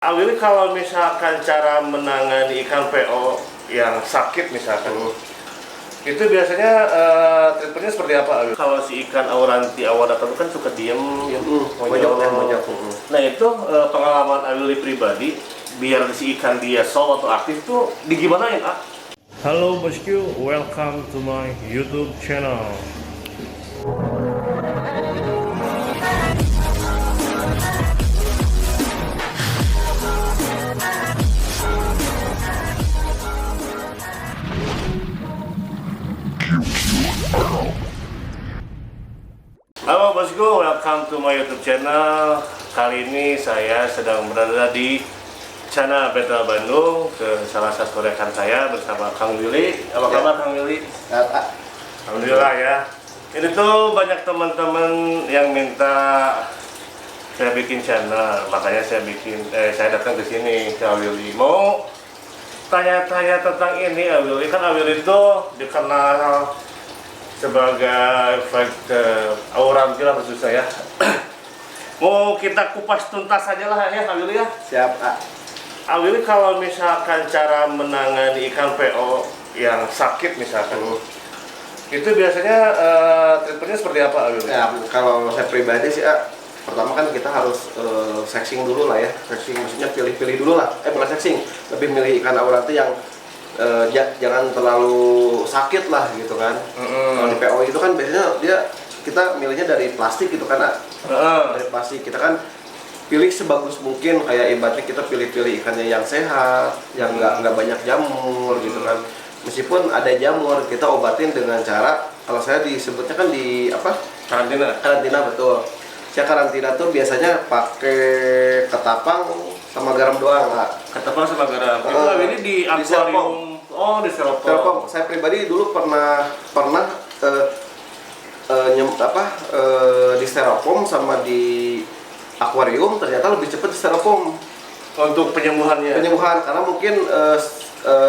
Awili, kalau misalkan cara menangani ikan PO yang sakit misalkan, itu biasanya treatmentnya seperti apa, Awil? Kalau si ikan auranti awal datang kan suka diem, monyok. Nah itu pengalaman Awili pribadi, biar si ikan dia soft atau aktif tuh digimanain, ah? Halo bosku, welcome to my YouTube channel. Halo bosku, welcome to my YouTube channel. Kali ini saya sedang berada di Cana Betel Bandung ke salah satu rekan saya bersama Kang Willy. Apa kabar Kang Willy? Alhamdulillah ya. Ini tuh banyak teman-teman yang minta saya bikin channel, makanya saya datang ke sini ke Willy. Mau tanya-tanya tentang ini, Willy. Kan Willy itu dikenal sebagai fighter auranti lah maksud saya. Mau kita kupas tuntas saja lah ya, Willy ya. Siap, Awili, kalau misalkan cara menangani ikan PO yang sakit misalkan, itu biasanya treatmentnya seperti apa, Awili? Ya, kalau saya pribadi sih, pertama kan kita harus sexing dulu lah ya. Sexing maksudnya pilih-pilih dulu lah. Bukan sexing, lebih milih ikan auranti yang jangan terlalu sakit lah gitu kan. Kalau di PO itu kan biasanya kita milihnya dari plastik gitu kan, dari plastik. Kita kan pilih sebagus mungkin, kayak ibaratnya kita pilih-pilih ikannya yang sehat, yang nggak banyak jamur gitu kan. Meskipun ada jamur, kita obatin dengan cara, kalau saya disebutnya kan di apa? Karantina, betul. Saya karantina tuh biasanya pakai ketapang sama garam doang, Ketapang sama garam. Itu ini di akuarium. Oh, di styrofoam. Saya pribadi dulu pernah di styrofoam sama di akuarium, ternyata lebih cepat di styrofoam Untuk penyembuhannya. Karena mungkin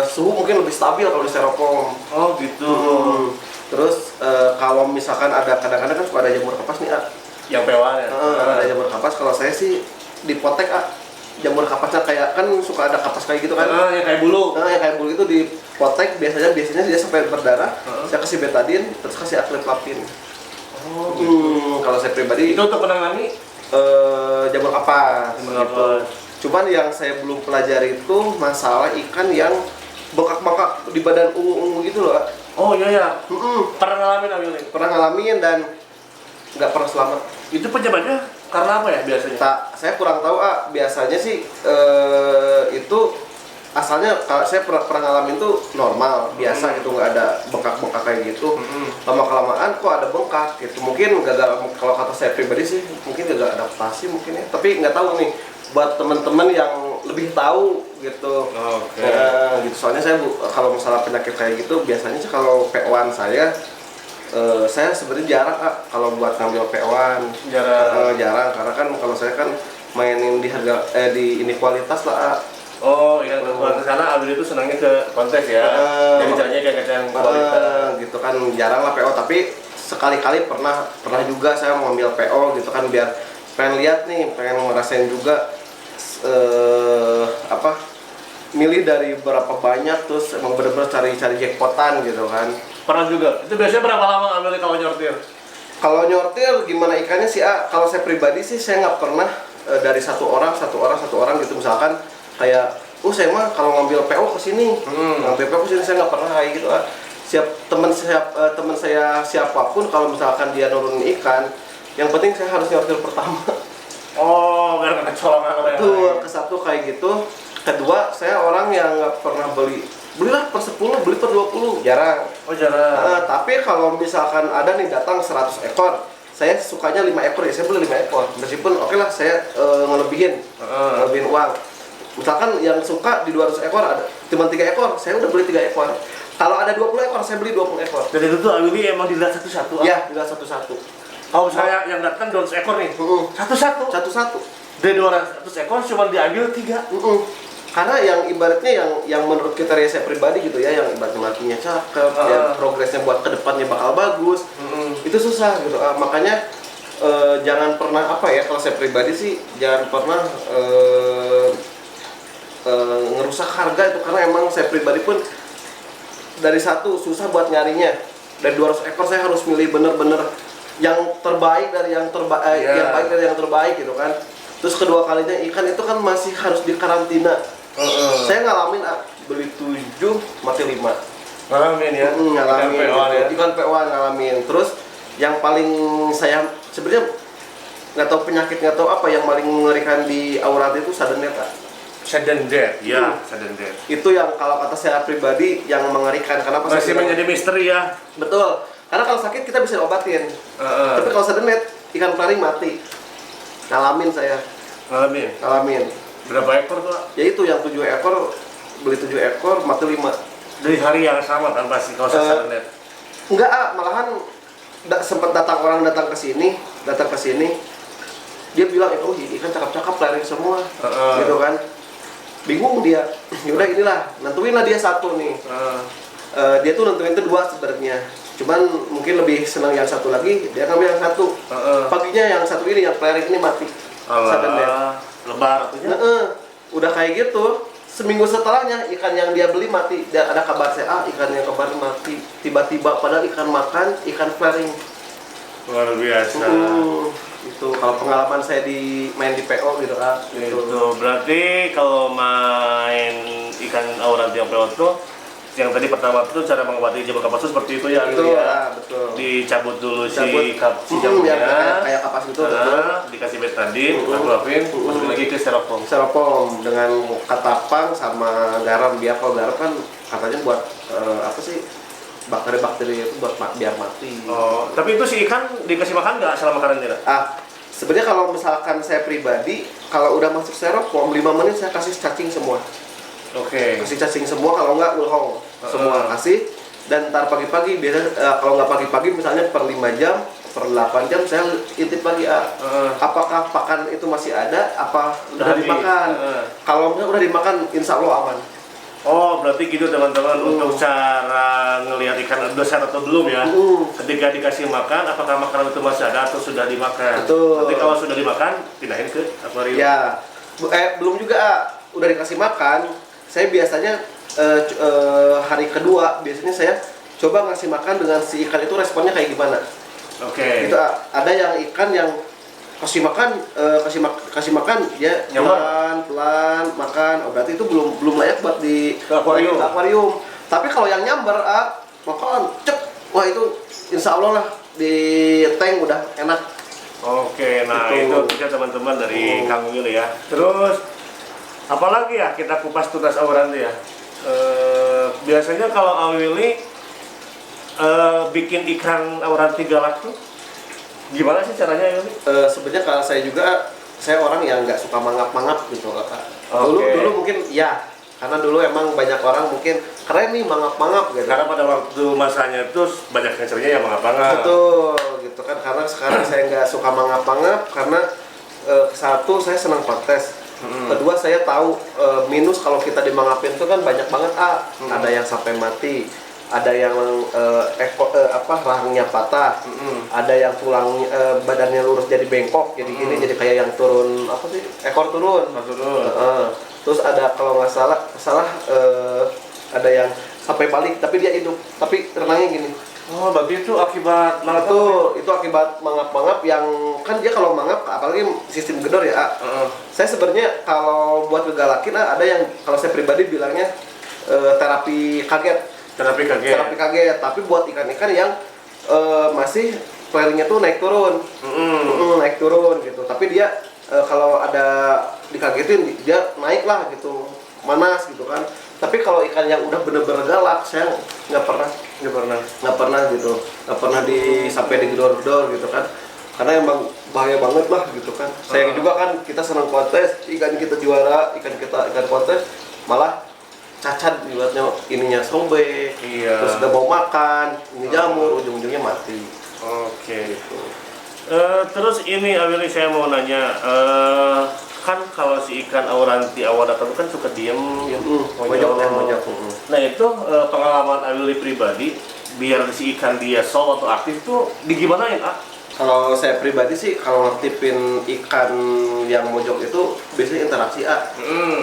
suhu mungkin lebih stabil kalau di styrofoam. Oh gitu. Terus kalau misalkan kadang-kadang kan suka ada jamur kapas nih, Yang pewan ya. ada jamur kapas. Kalau saya sih dipotek, jamur kapasnya kayak kan suka ada kapas kayak gitu kan. Yang kayak bulu. Yang kayak bulu itu dipotek, biasanya dia sampai berdarah. Saya kasih betadine, terus kasih aklipapin. Oh gitu. Kalau saya pribadi Itu untuk menangani jamur kapas gitu. Cuman yang saya belum pelajari itu masalah ikan yang bengkak-bengkak di badan ungu-ungu gitu loh. Oh iya. Pernah ngalamin, Awil? Pernah ngalamin dan nggak pernah selamat. Itu penyebabnya karena apa ya biasanya? Saya kurang tahu, biasanya sih itu asalnya, kalau saya pernah ngalamin tuh normal, biasa gitu, nggak ada bengkak-bengkak kayak gitu. Lama-kelamaan kok ada bengkak gitu. Mungkin gagal, kalau kata saya pribadi sih, mungkin gagal adaptasi mungkin ya. Tapi nggak tahu nih, buat teman-teman yang lebih tahu gitu. Gitu. Soalnya saya kalau masalah penyakit kayak gitu, biasanya sih kalau PO-an saya sebenarnya jarang, kalau buat ngambil PO-an. Jarang, karena kan kalau saya kan mainin di di kualitas lah. Oh iya, kualitas, karena Awil itu senangnya ke kontes ya. Jadi caranya kayak ngecek kualitas. Gitu kan, jarang lah PO, tapi sekali-kali pernah juga saya mau ambil PO gitu kan, biar pengen lihat nih, pengen ngerasain juga milih dari berapa banyak, terus emang bener-bener cari jackpotan gitu kan. Pernah juga. Itu biasanya berapa lama Awil kalau nyortir? Kalau nyortir gimana ikannya sih, kalau saya pribadi sih saya nggak pernah dari satu orang gitu, misalkan kayak saya mah kalau ngambil PO kesini, ngambil PO kesini, saya nggak pernah kayak gitu. Teman saya siapapun, kalau misalkan dia nurunin ikan, yang penting saya harus nyortir pertama. Oh, biar nggak kecolongan. Itu ke satu kayak gitu. Kedua, saya orang yang nggak pernah belilah per 10, beli per 20, jarang. Oh jarang. Tapi kalau misalkan ada nih datang 100 ekor, saya sukanya 5 ekor ya, saya beli 5 ekor. Meskipun oke lah, saya ngelebihin uang. Misalkan yang suka di 200 ekor ada cuma 3 ekor, saya udah beli 3 ekor. Kalau ada 20 ekor, saya beli 20 ekor. Dan itu tuh Awil emang dilihat satu-satu? Iya, dilihat satu-satu. Kalau saya yang datang 200 ekor nih, satu-satu. Dari 200 ekor cuma diambil 3. Karena yang ibaratnya yang menurut kriteria saya pribadi gitu ya, yang ibaratnya makinya cakep, yang progresnya buat kedepannya bakal bagus, itu susah gitu. Makanya jangan pernah kalau saya pribadi sih jangan pernah merusak harga itu, karena emang saya pribadi pun dari satu susah buat nyarinya, dari 200 ekor saya harus milih bener-bener yang terbaik dari yang terbaik, yang baik dari yang terbaik gitu kan. Terus kedua kalinya ikan itu kan masih harus dikarantina. Saya ngalamin beli 7 mati 5. Ngalamin ya? Ngalamin Ikan PO ya? Ikan PO ngalamin. Terus yang paling saya sebenarnya nggak tahu penyakit, nggak tahu apa yang paling mengerikan di Auranti itu sudden death, Kak. Sudden death, ya, sudden death. Itu yang kalau kata saya pribadi yang mengerikan. Kenapa? Masih menjadi misteri ya? Betul. Karena kalau sakit kita bisa obatin. Tapi kalau sudden death, ikan pari mati. Ngalamin saya. Ngalamin. Berapa ekor tuh? Ya itu yang 7 ekor, beli 7 ekor, mati 5. Dari hari yang sama kan pasti kalau sudden death? Enggak, malahan sempat orang datang ke sini, dia bilang, oh ikan cakep-cakep lari semua, gitu kan. Bingung dia, yaudah inilah, nentuin lah dia satu nih. Dia tuh nentuin itu 2 sebenarnya, cuman mungkin lebih senang yang satu lagi, dia ngambil yang satu. Paginya yang satu ini, yang pelari ini mati. Lebar artinya? Udah kayak gitu, seminggu setelahnya ikan yang dia beli mati. Dan ada kabar saya, ikan yang kemarin mati. Tiba-tiba padahal ikan makan, ikan flaring. Luar biasa. Itu kalau pengalaman saya main di PO gitu kan. Itu berarti kalau main ikan Auranti yang PO tuh yang tadi pertama itu cara mengobati jamur kapas itu seperti itu ya? Betul, ya? betul. Dicabut dulu si jamurnya, jamurnya, kayak kapas gitu. dikasih betadine, akuafin, masukin lagi ke styrofoam. Styrofoam dengan katapang sama garam, biar kalau garam kan katanya buat apa sih, bakteri-bakteri itu buat biar mati. Oh, tapi itu si ikan dikasih makan nggak selama karantina? Sebenarnya kalau misalkan saya pribadi, kalau udah masuk styrofoam 5 menit saya kasih cacing semua. Kasih cacing semua, kalau nggak ulhong semua kasih. Dan ntar pagi-pagi biasa, kalau nggak pagi-pagi misalnya per 5 jam, per 8 jam saya intip lagi apakah pakan itu masih ada, apa udah dimakan. Kalau misalnya udah dimakan, insya Allah aman. Oh, berarti gitu teman-teman, untuk cara ngelihat ikan besar atau belum ya. Ketika dikasih makan, apakah makanan itu masih ada atau sudah dimakan. Betul. Nanti kalau sudah dimakan, pindahin ke akuarium. Ya, belum juga udah dikasih makan. Saya biasanya hari kedua biasanya saya coba ngasih makan dengan si ikan itu, responnya kayak gimana. Itu ada yang ikan yang kasih makan dia pelan makan. Berarti itu belum layak buat di akuarium. Tapi kalau yang nyamber makan cep, wah itu insya Allah lah di tank udah enak. Nah itu bisa teman-teman dari Kang Willy ya. Terus apalagi ya kita kupas tuntas Auranti ya. Biasanya kalau Willy bikin ikan Auranti galak tuh gimana sih caranya Willy? Sebenarnya kalau saya orang yang nggak suka mangap-mangap gitu, Kak. Dulu mungkin ya, karena dulu emang banyak orang mungkin keren nih mangap-mangap gitu. Karena pada waktu masanya itu banyak yang seringnya yang mangap-mangap. Betul gitu kan. Karena sekarang saya nggak suka mangap-mangap karena satu, saya senang kontes. Kedua, saya tahu minus kalau kita dimangapin itu kan banyak banget. Ada yang sampai mati, ada yang rahangnya patah, ada yang tulang badannya lurus jadi bengkok, jadi gini, jadi kayak yang turun ekor turun. Terus ada kalau nggak salah ada yang sampai balik tapi dia hidup, tapi renangnya gini. Oh, berarti itu akibat mangap itu akibat mangap-mangap yang kan dia kalau mangap, apalagi sistem gedor ya. Saya sebenarnya kalau buat ngegalakin ada yang kalau saya pribadi bilangnya terapi kaget. Terapi kaget, tapi buat ikan-ikan yang masih flaringnya tuh naik turun. Naik turun gitu. Tapi dia kalau ada dikagetin dia naik lah gitu, manas gitu kan. Tapi kalau ikan yang udah bener-bener galak, saya nggak pernah gitu, nggak pernah sampai digedor-gedor gitu kan, karena emang bahaya banget lah gitu kan. Sayang juga kan kita senang kontes, ikan kita juara, ikan kontes malah cacat dibuatnya ininya sobek, terus udah mau makan, ini jamur, ujung-ujungnya mati. Gitu. Terus ini Willy, saya mau nanya, kan kalau si ikan Auranti awal datang kan suka diem, monyok. Nah itu pengalaman Willy pribadi, biar si ikan dia soft atau aktif tuh digimanain? Kalau saya pribadi sih, kalau ngertipin ikan yang mojok itu biasanya interaksi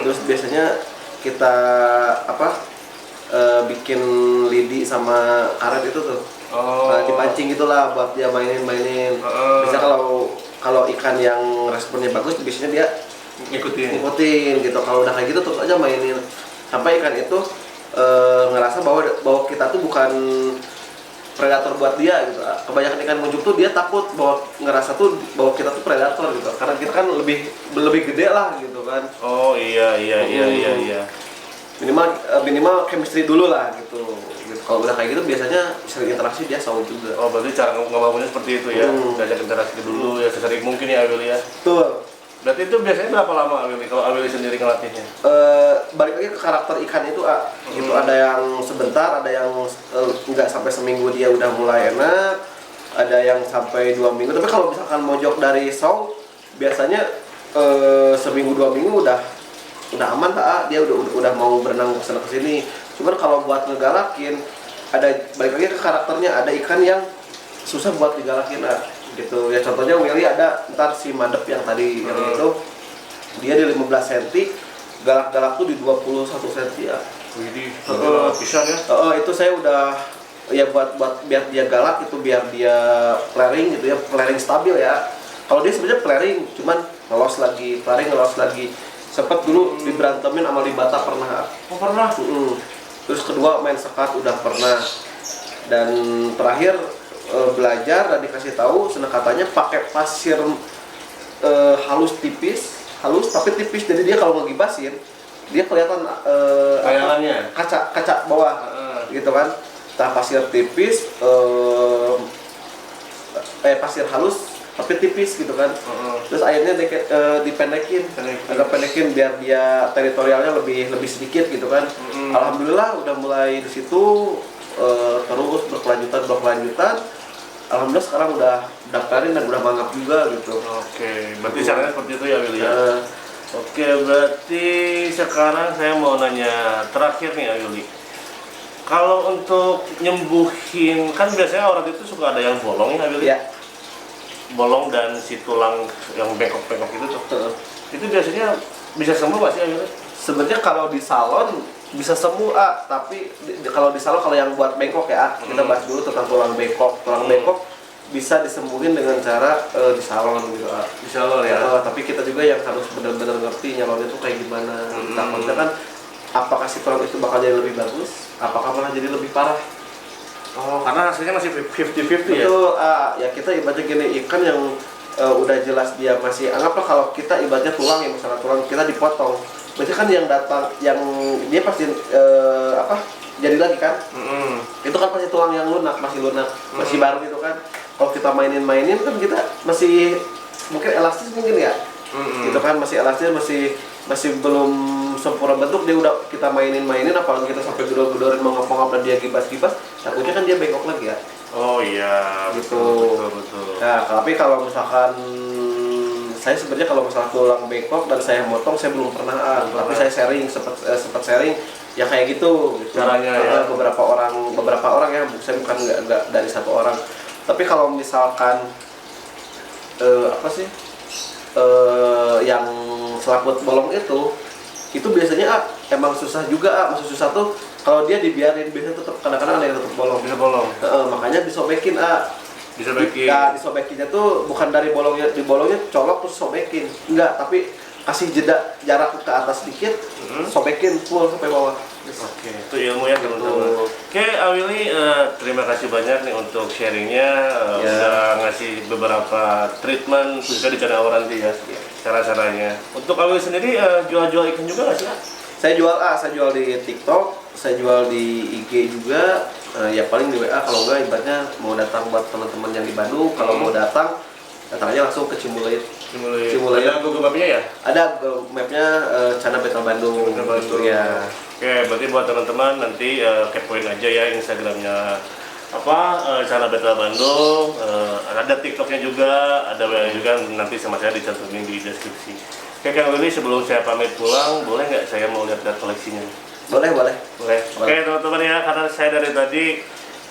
Terus biasanya kita bikin lidi sama karet itu tuh. Dipancing itulah buat dia mainin. Biasanya kalau ikan yang responnya bagus biasanya dia ngikutin gitu. Kalau udah kayak gitu terus aja mainin sampai ikan itu ngerasa bahwa kita tuh bukan predator buat dia gitu. Kebanyakan ikan muncul tuh dia takut ngerasa tuh bahwa kita tuh predator gitu. Karena kita kan lebih gede lah gitu kan. Oh iya. Minimal chemistry dulu lah gitu. Kalau udah kayak gitu biasanya sering interaksi dia saut juga. Oh berarti cara ngebangunnya seperti itu ya, diajak interaksi dulu ya sesering mungkin ya Awili ya. Betul. Berarti itu biasanya berapa lama Awili kalau Awili sendiri ngelatihnya? Balik lagi ke karakter ikan itu, itu ada yang sebentar, ada yang nggak sampai seminggu dia udah mulai enak, ada yang sampai 2 minggu. Tapi kalau misalkan mojok dari saut biasanya seminggu 2 minggu udah aman Pak, dia udah mau berenang kesana kesini. Cuman kalau buat ngegalakin, balik lagi ke karakternya, ada ikan yang susah buat digalakin gitu. Ya contohnya Willy ada ntar si madep yang tadi yang itu, dia di 15 cm, galak-galak tuh di 21 cm ya. Widih, bisa ya? Itu saya udah ya buat biar dia galak itu, biar dia flaring gitu ya, flaring stabil ya. Kalau dia sebenarnya flaring, cuman ngelos lagi, flaring ngelos lagi. Sempet dulu diberantemin sama libata pernah. Oh pernah? Terus kedua main sekat udah pernah. Dan terakhir belajar dan dikasih tahu senekatannya pakai pasir halus tapi tipis. Jadi dia kalau ngegibasin dia kelihatan bayangannya kaca bawah gitu kan. Nah pasir tipis pasir halus tapi tipis gitu kan. Terus airnya dipendekin, agak pendekin biar dia teritorialnya lebih sedikit gitu kan. Alhamdulillah udah mulai di situ terus berkelanjutan. Alhamdulillah sekarang udah daftarin dan udah mangap juga gitu. Oke, berarti caranya seperti itu ya Willy ya. Oke, berarti sekarang saya mau nanya terakhir nih Willy. Kalau untuk nyembuhin, kan biasanya orang itu suka ada yang bolong ya Willy? Ya. Bolong dan si tulang yang bengkok-bengkok itu tuh. Itu biasanya bisa sembuh nggak sih Willy? Sebenarnya kalau di salon bisa sembuh tapi kalau di salon, kalau yang buat bengkok ya, kita bahas dulu tentang tulang bengkok. Tulang bengkok bisa disembuhin dengan cara di salon gitu. Di salon ya. Tapi kita juga yang harus benar-benar ngerti nyalonnya itu kayak gimana. Takutnya kan apakah si tulang itu bakal jadi lebih bagus, apakah malah jadi lebih parah. Oh, karena hasilnya masih 50-50 ya? Betul, ya kita ibaratnya gini, ikan yang udah jelas dia masih, anggaplah kalau kita ibaratnya tulang ya, misalnya tulang kita dipotong, berarti kan yang datang, yang dia pasti jadi lagi kan? Itu kan pasti tulang yang masih lunak, masih baru gitu kan. Kalau kita mainin kan kita masih mungkin elastis mungkin ya, gitu kan, masih elastis, masih belum sempurna bentuk, dia udah kita mainin apalagi kita sampai gedor-gedorin mengapa dan dia gibas-gibas, takutnya kan dia bengkok lagi ya. Oh iya, gitu. Betul. Nah, tapi kalau misalkan saya sebenarnya kalau masalah tulang bengkok dan saya motong saya belum pernah, tapi saya sempat sharing ya kayak gitu caranya ya. beberapa orang ya, saya bukan nggak dari satu orang. Tapi kalau misalkan yang selaput bolong itu biasanya emang susah juga. Maksud susah tuh kalau dia dibiarin biasanya tetap kadang-kadang ada yang tetap bolong. Bisa bolong. Makanya disobekin Disobekin. Disobekinnya tuh bukan dari bolongnya colok terus sobekin. Enggak, tapi kasih jarak ke atas sedikit, sobekin full sampai bawah. Oke, itu ilmu ya teman-teman. Oke, Awili, terima kasih banyak nih untuk sharingnya, udah ngasih beberapa treatment khususnya di channel Waranti ya, cara-caranya. Untuk Awili sendiri jual-jual ikan juga nggak sih? Saya jual di TikTok, saya jual di IG juga. Ya paling di WA, kalau enggak ibaratnya mau datang buat teman-teman yang di Bandung, kalau mau datang aja langsung ke Cimulit. Ada Google Map-nya ya? Ada Google Map-nya, Cana Betal Bandung. Ya. Oke, berarti buat teman-teman nanti kepoin aja ya Instagramnya Cana Betal Bandung. Ada TikToknya juga, ada WA juga, nanti sama saya dicantumin di deskripsi. Oke Kang Willy, sebelum saya pamit pulang, boleh nggak saya mau lihat koleksinya? Boleh. Oke teman-teman ya, karena saya dari tadi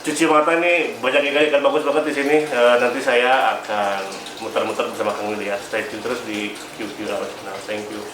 cuci mata nih, banyak ikan bagus banget di sini. Nanti saya akan muter-muter bersama Kang Willy ya. Stay tune terus di QQ Channel. Thank you.